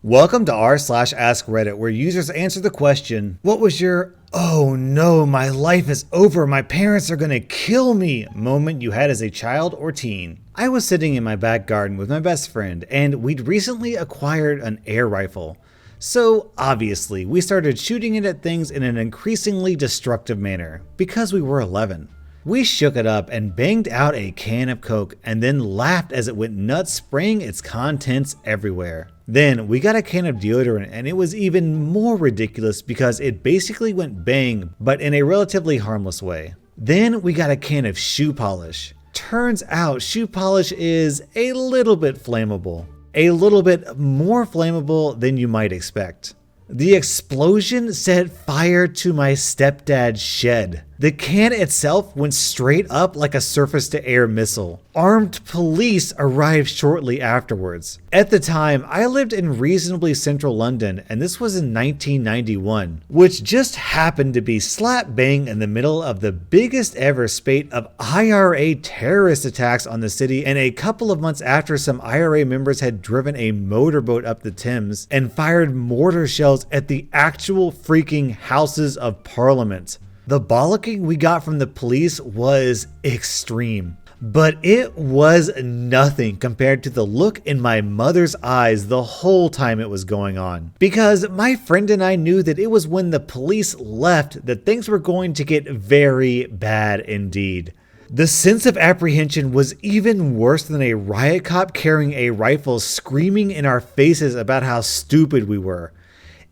Welcome to r/Askreddit, where users answer the question, what was your "oh no, my life is over, my parents are gonna kill me" moment you had as a child or teen? I was sitting in my back garden with my best friend, and we'd recently acquired an air rifle. So obviously, we started shooting it at things in an increasingly destructive manner, because we were 11. We shook it up and banged out a can of Coke and then laughed as it went nuts, spraying its contents everywhere. Then we got a can of deodorant and it was even more ridiculous because it basically went bang, but in a relatively harmless way. Then we got a can of shoe polish. Turns out shoe polish is a little bit flammable. A little bit more flammable than you might expect. The explosion set fire to my stepdad's shed. The can itself went straight up like a surface-to-air missile. Armed police arrived shortly afterwards. At the time, I lived in reasonably central London, and this was in 1991, which just happened to be slap bang in the middle of the biggest ever spate of IRA terrorist attacks on the city, and a couple of months after some IRA members had driven a motorboat up the Thames and fired mortar shells at the actual freaking Houses of Parliament. The bollocking we got from the police was extreme, but it was nothing compared to the look in my mother's eyes the whole time it was going on. Because my friend and I knew that it was when the police left that things were going to get very bad indeed. The sense of apprehension was even worse than a riot cop carrying a rifle screaming in our faces about how stupid we were.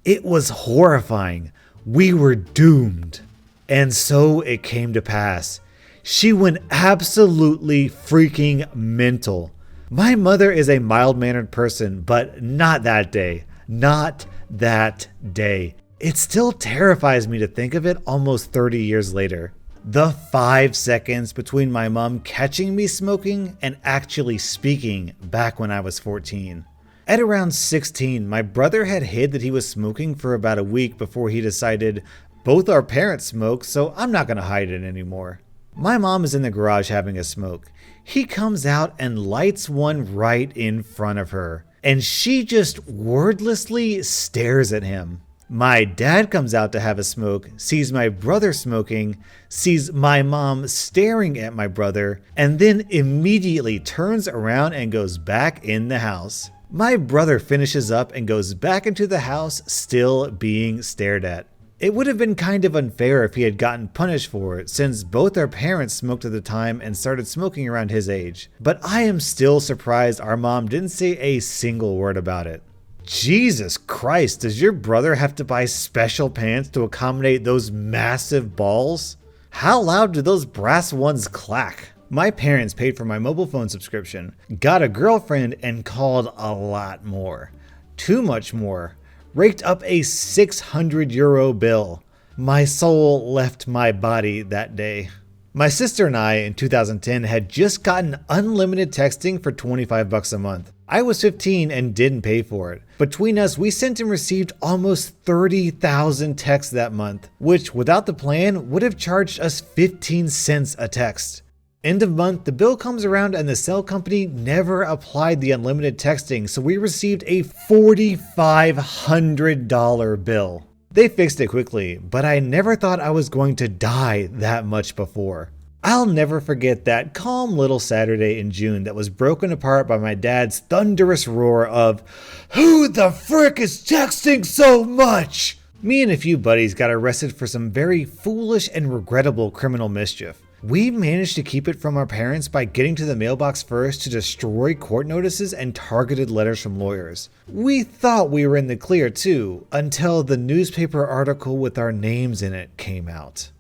It was horrifying. We were doomed. And so it came to pass. She went absolutely freaking mental. My mother is a mild-mannered person, but not that day. Not that day. It still terrifies me to think of it almost 30 years later. The 5 seconds between my mom catching me smoking and actually speaking back when I was 14. At around 16, my brother had hid that he was smoking for about a week before he decided, both our parents smoke, so I'm not going to hide it anymore. My mom is in the garage having a smoke. He comes out and lights one right in front of her, and she just wordlessly stares at him. My dad comes out to have a smoke, sees my brother smoking, sees my mom staring at my brother, and then immediately turns around and goes back in the house. My brother finishes up and goes back into the house, still being stared at. It would have been kind of unfair if he had gotten punished for it, since both our parents smoked at the time and started smoking around his age. But I am still surprised our mom didn't say a single word about it. Jesus Christ, does your brother have to buy special pants to accommodate those massive balls? How loud do those brass ones clack? My parents paid for my mobile phone subscription, got a girlfriend, and called a lot more. Too much more. Raked up a €600 bill. My soul left my body that day. My sister and I in 2010 had just gotten unlimited texting for $25 a month. I was 15 and didn't pay for it. Between us, we sent and received almost 30,000 texts that month, which without the plan would have charged us 15 cents a text. End of month, the bill comes around and the cell company never applied the unlimited texting, so we received a $4,500 bill. They fixed it quickly, but I never thought I was going to die that much before. I'll never forget that calm little Saturday in June that was broken apart by my dad's thunderous roar of, "Who the frick is texting so much?" Me and a few buddies got arrested for some very foolish and regrettable criminal mischief. We managed to keep it from our parents by getting to the mailbox first to destroy court notices and targeted letters from lawyers. We thought we were in the clear too, until the newspaper article with our names in it came out.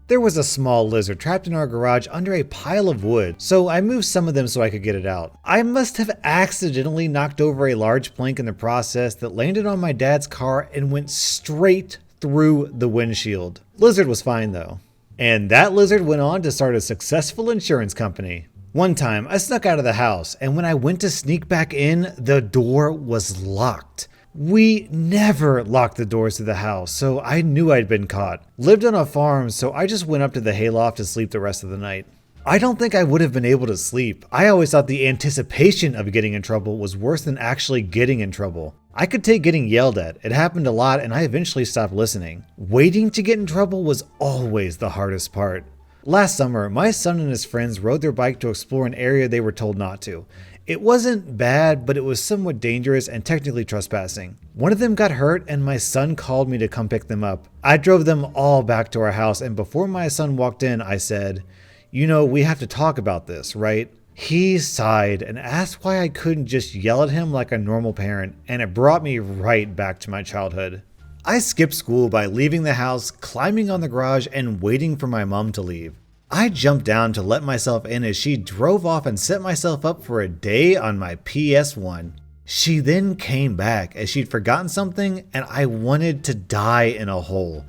There was a small lizard trapped in our garage under a pile of wood, so I moved some of them so I could get it out. I must have accidentally knocked over a large plank in the process that landed on my dad's car and went straight through the windshield. Lizard was fine though. And that lizard went on to start a successful insurance company. One time, I snuck out of the house, and when I went to sneak back in, the door was locked. We never locked the doors to the house, so I knew I'd been caught. Lived on a farm, so I just went up to the hayloft to sleep the rest of the night. I don't think I would have been able to sleep. I always thought the anticipation of getting in trouble was worse than actually getting in trouble. I could take getting yelled at. It happened a lot and I eventually stopped listening. Waiting to get in trouble was always the hardest part. Last summer, my son and his friends rode their bike to explore an area they were told not to. It wasn't bad, but it was somewhat dangerous and technically trespassing. One of them got hurt and my son called me to come pick them up. I drove them all back to our house and before my son walked in, I said, "You know, we have to talk about this, right?" He sighed and asked why I couldn't just yell at him like a normal parent, and it brought me right back to my childhood. I skipped school by leaving the house, climbing on the garage, and waiting for my mom to leave. I jumped down to let myself in as she drove off and set myself up for a day on my PS1. She then came back as she'd forgotten something and I wanted to die in a hole.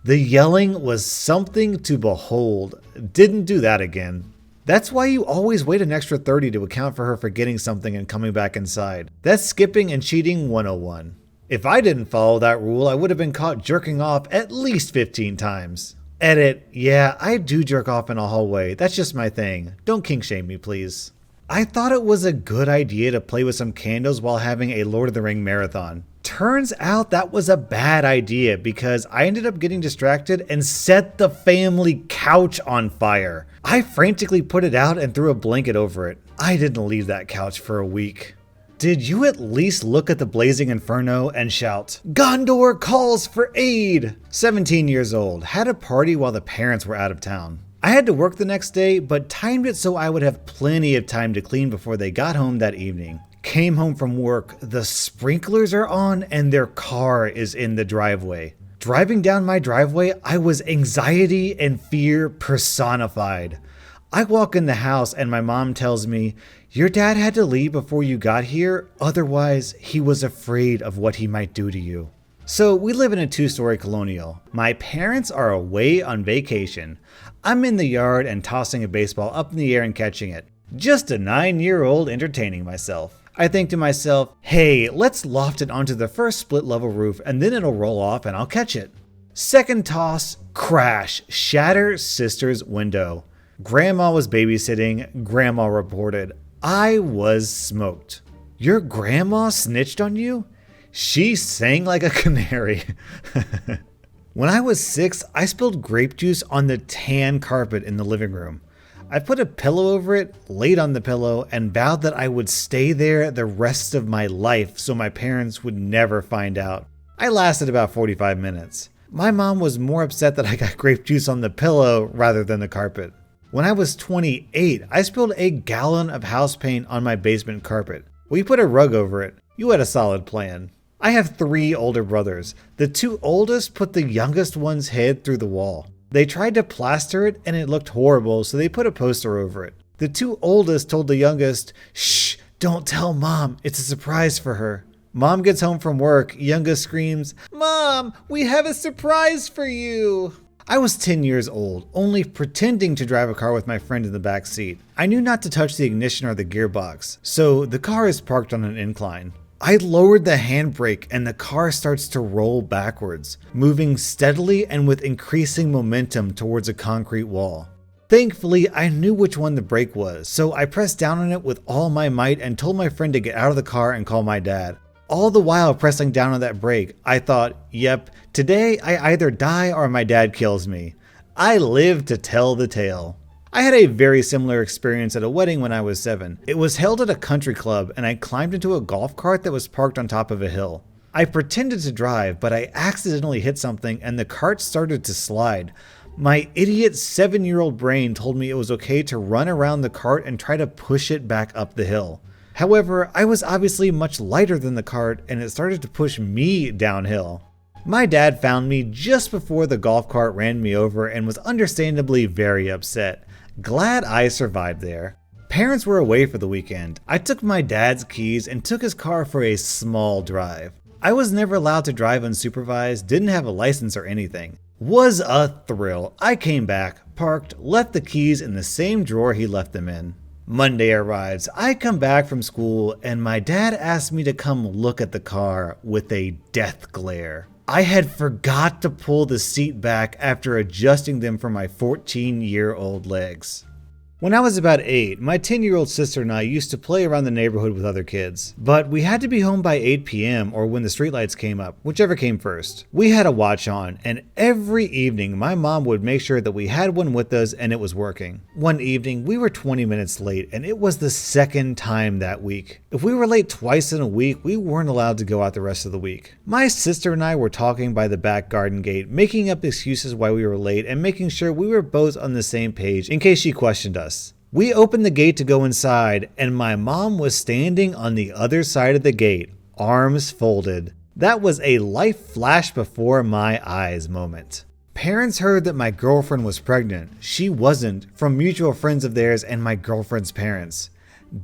The yelling was something to behold. Didn't do that again. That's why you always wait an extra 30 to account for her forgetting something and coming back inside. That's skipping and cheating 101. If I didn't follow that rule, I would have been caught jerking off at least 15 times. Edit, yeah, I do jerk off in a hallway. That's just my thing. Don't kink shame me, please. I thought it was a good idea to play with some candles while having a Lord of the Ring marathon. Turns out that was a bad idea because I ended up getting distracted and set the family couch on fire. I frantically put it out and threw a blanket over it. I didn't leave that couch for a week. Did you at least look at the blazing inferno and shout, "Gondor calls for aid"? 17 years old, had a party while the parents were out of town. I had to work the next day, but timed it so I would have plenty of time to clean before they got home that evening. Came home from work, the sprinklers are on and their car is in the driveway. Driving down my driveway, I was anxiety and fear personified. I walk in the house and my mom tells me, "Your dad had to leave before you got here, otherwise he was afraid of what he might do to you." So we live in a 2-story colonial. My parents are away on vacation. I'm in the yard and tossing a baseball up in the air and catching it. Just a 9-year-old entertaining myself. I think to myself, hey, let's loft it onto the first split level roof and then it'll roll off and I'll catch it. Second toss, crash, shatter sister's window. Grandma was babysitting, grandma reported. I was smoked. Your grandma snitched on you? She sang like a canary. When I was 6, I spilled grape juice on the tan carpet in the living room. I put a pillow over it, laid on the pillow, and vowed that I would stay there the rest of my life so my parents would never find out. I lasted about 45 minutes. My mom was more upset that I got grape juice on the pillow rather than the carpet. When I was 28, I spilled a gallon of house paint on my basement carpet. We put a rug over it. You had a solid plan. I have 3 older brothers. The 2 oldest put the youngest one's head through the wall. They tried to plaster it and it looked horrible, so they put a poster over it. The 2 oldest told the youngest, "Shh, don't tell Mom, it's a surprise for her." Mom gets home from work, youngest screams, "Mom, we have a surprise for you." I was 10 years old, only pretending to drive a car with my friend in the back seat. I knew not to touch the ignition or the gearbox, so the car is parked on an incline. I lowered the handbrake and the car starts to roll backwards, moving steadily and with increasing momentum towards a concrete wall. Thankfully, I knew which one the brake was, so I pressed down on it with all my might and told my friend to get out of the car and call my dad. All the while pressing down on that brake, I thought, yep, today I either die or my dad kills me. I live to tell the tale. I had a very similar experience at a wedding when I was 7. It was held at a country club and I climbed into a golf cart that was parked on top of a hill. I pretended to drive, but I accidentally hit something and the cart started to slide. My idiot 7-year-old brain told me it was okay to run around the cart and try to push it back up the hill. However, I was obviously much lighter than the cart and it started to push me downhill. My dad found me just before the golf cart ran me over and was understandably very upset. Glad I survived there. Parents were away for the weekend. I took my dad's keys and took his car for a small drive. I was never allowed to drive unsupervised, didn't have a license or anything. Was a thrill. I came back, parked, left the keys in the same drawer he left them in. Monday arrives. I come back from school and my dad asked me to come look at the car with a death glare. I had forgot to pull the seat back after adjusting them for my 14-year-old legs. When I was about 8, my 10-year-old sister and I used to play around the neighborhood with other kids. But we had to be home by 8 p.m. or when the streetlights came up, whichever came first. We had a watch on, and every evening my mom would make sure that we had one with us and it was working. One evening, we were 20 minutes late, and it was the second time that week. If we were late twice in a week, we weren't allowed to go out the rest of the week. My sister and I were talking by the back garden gate, making up excuses why we were late and making sure we were both on the same page in case she questioned us. We opened the gate to go inside, and my mom was standing on the other side of the gate, arms folded. That was a life flash before my eyes moment. Parents heard that my girlfriend was pregnant. She wasn't, from mutual friends of theirs and my girlfriend's parents.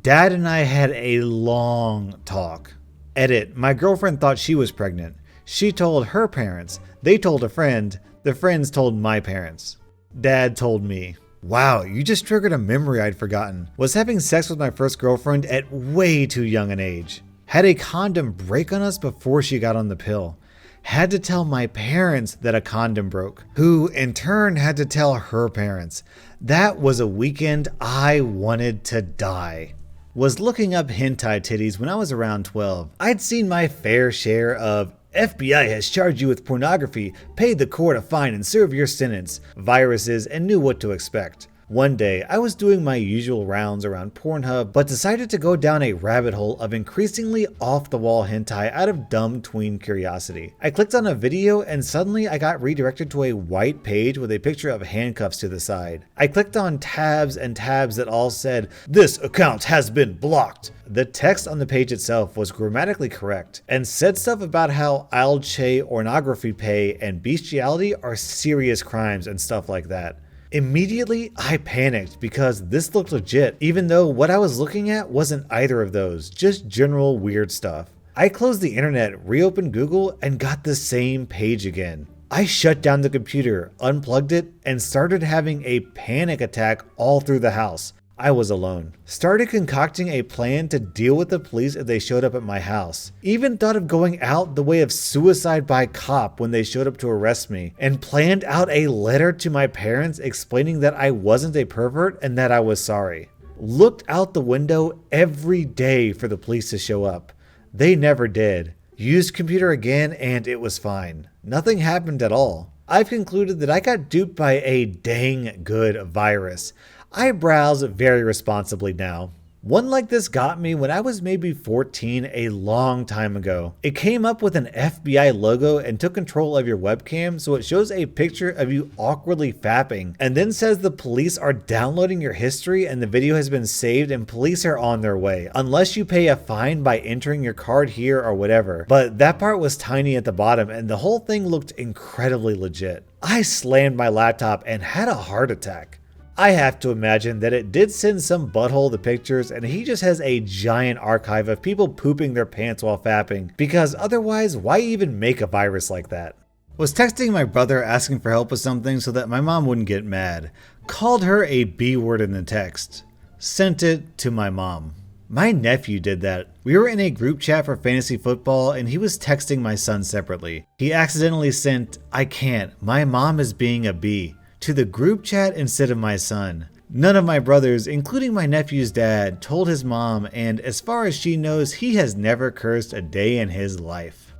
Dad and I had a long talk. Edit, my girlfriend thought she was pregnant. She told her parents. They told a friend. The friends told my parents. Dad told me. Wow, you just triggered a memory I'd forgotten. Was having sex with my first girlfriend at way too young an age. Had a condom break on us before she got on the pill. Had to tell my parents that a condom broke, who in turn had to tell her parents. That was a weekend I wanted to die. Was looking up hentai titties when I was around 12. I'd seen my fair share of FBI has charged you with pornography, paid the court a fine and serve your sentence, viruses, and knew what to expect. One day, I was doing my usual rounds around Pornhub, but decided to go down a rabbit hole of increasingly off-the-wall hentai out of dumb tween curiosity. I clicked on a video and suddenly I got redirected to a white page with a picture of handcuffs to the side. I clicked on tabs and tabs that all said, "This account has been blocked." The text on the page itself was grammatically correct and said stuff about how alche, ornography pay, and bestiality are serious crimes and stuff like that. Immediately, I panicked because this looked legit, even though what I was looking at wasn't either of those, just general weird stuff. I closed the internet, reopened Google, and got the same page again. I shut down the computer, unplugged it, and started having a panic attack all through the house. I was alone. Started concocting a plan to deal with the police if they showed up at my house. Even thought of going out the way of suicide by cop when they showed up to arrest me, and planned out a letter to my parents explaining that I wasn't a pervert and that I was sorry. Looked out the window every day for the police to show up. They never did. Used computer again and it was fine. Nothing happened at all. I've concluded that I got duped by a dang good virus. I browse very responsibly now. One like this got me when I was maybe 14 a long time ago. It came up with an FBI logo and took control of your webcam, so it shows a picture of you awkwardly fapping and then says the police are downloading your history and the video has been saved and police are on their way, unless you pay a fine by entering your card here or whatever. But that part was tiny at the bottom and the whole thing looked incredibly legit. I slammed my laptop and had a heart attack. I have to imagine that it did send some butthole the pictures and he just has a giant archive of people pooping their pants while fapping, because otherwise why even make a virus like that? Was texting my brother asking for help with something so that my mom wouldn't get mad. Called her a B word in the text. Sent it to my mom. My nephew did that. We were in a group chat for fantasy football and he was texting my son separately. He accidentally sent, "I can't, my mom is being a B," to the group chat instead of my son. None of my brothers, including my nephew's dad, told his mom, and as far as she knows, he has never cursed a day in his life.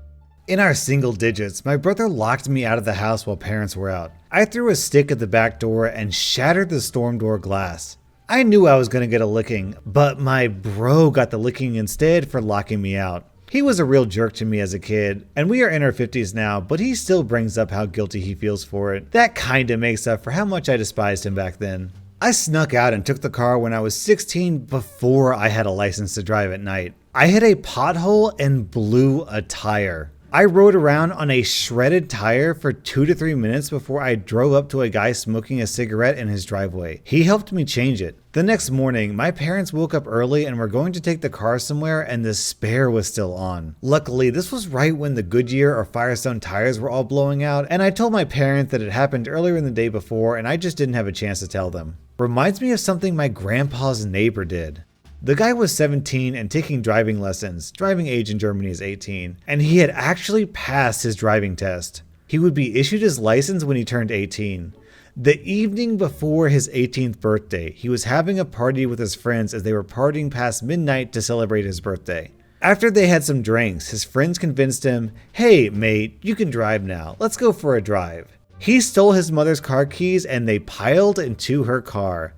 In our single digits, my brother locked me out of the house while parents were out. I threw a stick at the back door and shattered the storm door glass. I knew I was going to get a licking, but my bro got the licking instead for locking me out. He was a real jerk to me as a kid, and we are in our 50s now, but he still brings up how guilty he feels for it. That kinda makes up for how much I despised him back then. I snuck out and took the car when I was 16 before I had a license to drive at night. I hit a pothole and blew a tire. I rode around on a shredded tire for 2 to 3 minutes before I drove up to a guy smoking a cigarette in his driveway. He helped me change it. The next morning, my parents woke up early and were going to take the car somewhere and the spare was still on. Luckily, this was right when the Goodyear or Firestone tires were all blowing out, and I told my parents that it happened earlier in the day before and I just didn't have a chance to tell them. Reminds me of something my grandpa's neighbor did. The guy was 17 and taking driving lessons. Driving age in Germany is 18. And he had actually passed his driving test. He would be issued his license when he turned 18. The evening before his 18th birthday, he was having a party with his friends as they were partying past midnight to celebrate his birthday. After they had some drinks, his friends convinced him, "Hey mate, you can drive now, let's go for a drive." He stole his mother's car keys and they piled into her car.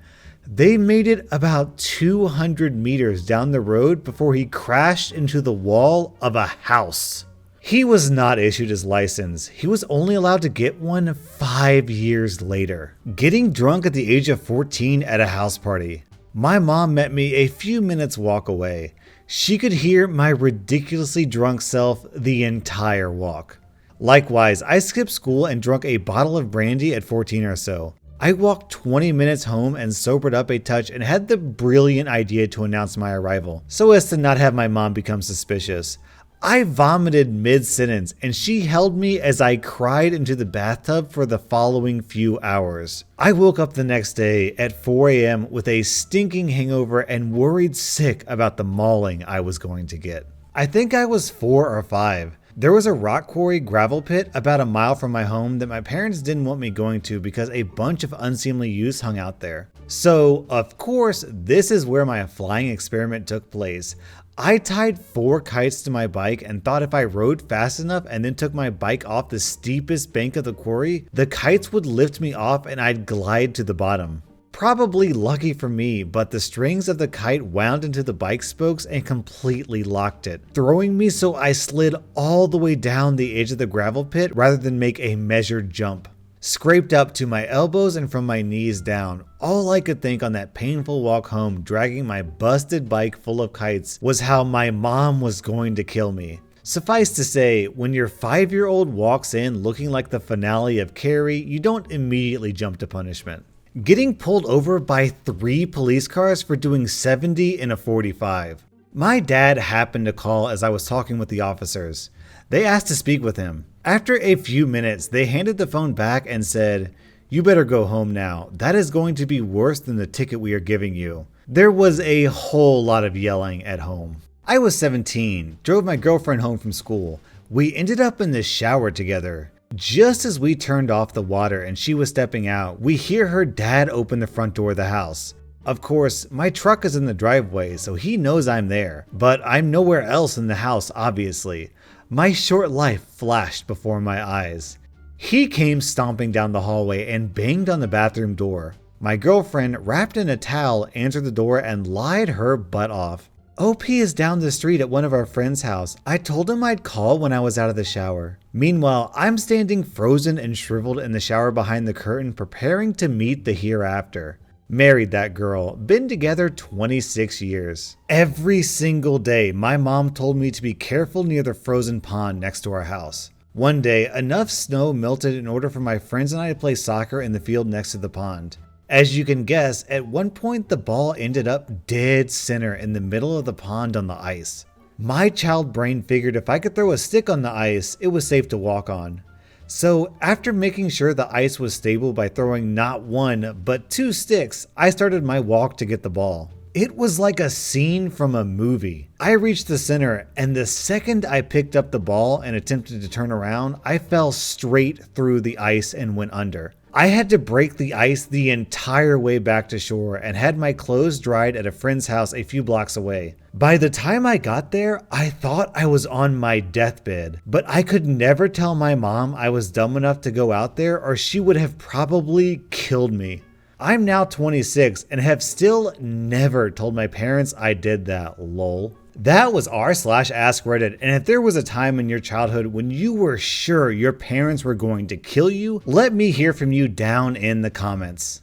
They made it about 200 meters down the road before he crashed into the wall of a house. He was not issued his license. He was only allowed to get one 5 years later. Getting drunk at the age of 14 at a house party. My mom met me a few minutes walk away. She could hear my ridiculously drunk self the entire walk. Likewise, I skipped school and drank a bottle of brandy at 14 or so. I walked 20 minutes home and sobered up a touch and had the brilliant idea to announce my arrival, so as to not have my mom become suspicious. I vomited mid-sentence and she held me as I cried into the bathtub for the following few hours. I woke up the next day at 4 a.m. with a stinking hangover and worried sick about the mauling I was going to get. I think I was 4 or 5. There was a rock quarry gravel pit about a mile from my home that my parents didn't want me going to because a bunch of unseemly youths hung out there. So, of course, this is where my flying experiment took place. I tied 4 kites to my bike and thought if I rode fast enough and then took my bike off the steepest bank of the quarry, the kites would lift me off and I'd glide to the bottom. Probably lucky for me, but the strings of the kite wound into the bike spokes and completely locked it, throwing me so I slid all the way down the edge of the gravel pit rather than make a measured jump. Scraped up to my elbows and from my knees down, all I could think on that painful walk home dragging my busted bike full of kites was how my mom was going to kill me. Suffice to say, when your 5-year-old walks in looking like the finale of Carrie, you don't immediately jump to punishment. Getting pulled over by 3 police cars for doing 70 in a 45. My dad happened to call as I was talking with the officers. They asked to speak with him. After a few minutes, they handed the phone back and said, "You better go home now. That is going to be worse than the ticket we are giving you." There was a whole lot of yelling at home. I was 17, drove my girlfriend home from school. We ended up in the shower together. Just as we turned off the water and she was stepping out, we hear her dad open the front door of the house. Of course, my truck is in the driveway, so he knows I'm there, but I'm nowhere else in the house, obviously. My short life flashed before my eyes. He came stomping down the hallway and banged on the bathroom door. My girlfriend, wrapped in a towel, answered the door and lied her butt off. OP is down the street at one of our friend's house. I told him I'd call when I was out of the shower. Meanwhile, I'm standing frozen and shriveled in the shower behind the curtain, preparing to meet the hereafter. Married that girl, been together 26 years. Every single day, my mom told me to be careful near the frozen pond next to our house. One day, enough snow melted in order for my friends and I to play soccer in the field next to the pond. As you can guess, at one point the ball ended up dead center in the middle of the pond on the ice. My child brain figured if I could throw a stick on the ice, it was safe to walk on. So after making sure the ice was stable by throwing not 1, but 2 sticks, I started my walk to get the ball. It was like a scene from a movie. I reached the center, and the second I picked up the ball and attempted to turn around, I fell straight through the ice and went under. I had to break the ice the entire way back to shore and had my clothes dried at a friend's house a few blocks away. By the time I got there, I thought I was on my deathbed, but I could never tell my mom I was dumb enough to go out there or she would have probably killed me. I'm now 26 and have still never told my parents I did that, lol. That was r/Askreddit, and if there was a time in your childhood when you were sure your parents were going to kill you, let me hear from you down in the comments.